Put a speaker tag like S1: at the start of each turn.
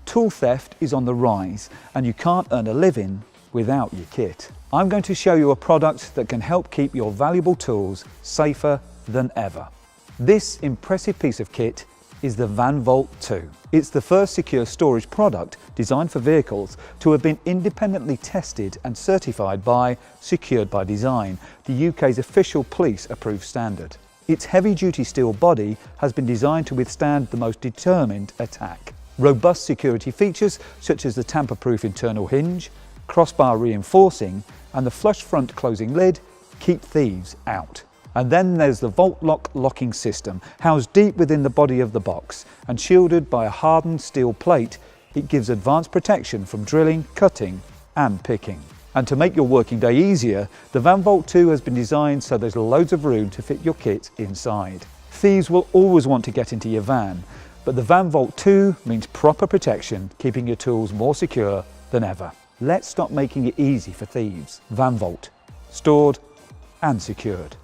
S1: Tool theft is on the rise and you can't earn a living without your kit. I'm going to show you a product that can help keep your valuable tools safer than ever. This impressive piece of kit is the VanVault 2. It's the first secure storage product designed for vehicles to have been independently tested and certified by Secured by Design, the UK's official police approved standard. Its heavy-duty steel body has been designed to withstand the most determined attack. Robust security features such as the tamper-proof internal hinge, crossbar reinforcing and the flush front closing lid keep thieves out. And then there's the Vault Lock locking system. Housed deep within the body of the box and shielded by a hardened steel plate, it gives advanced protection from drilling, cutting and picking. And to make your working day easier, the VanVault 2 has been designed so there's loads of room to fit your kit inside. Thieves will always want to get into your van, but the VanVault 2 means proper protection, keeping your tools more secure than ever. Let's stop making it easy for thieves. VanVault, stored and secured.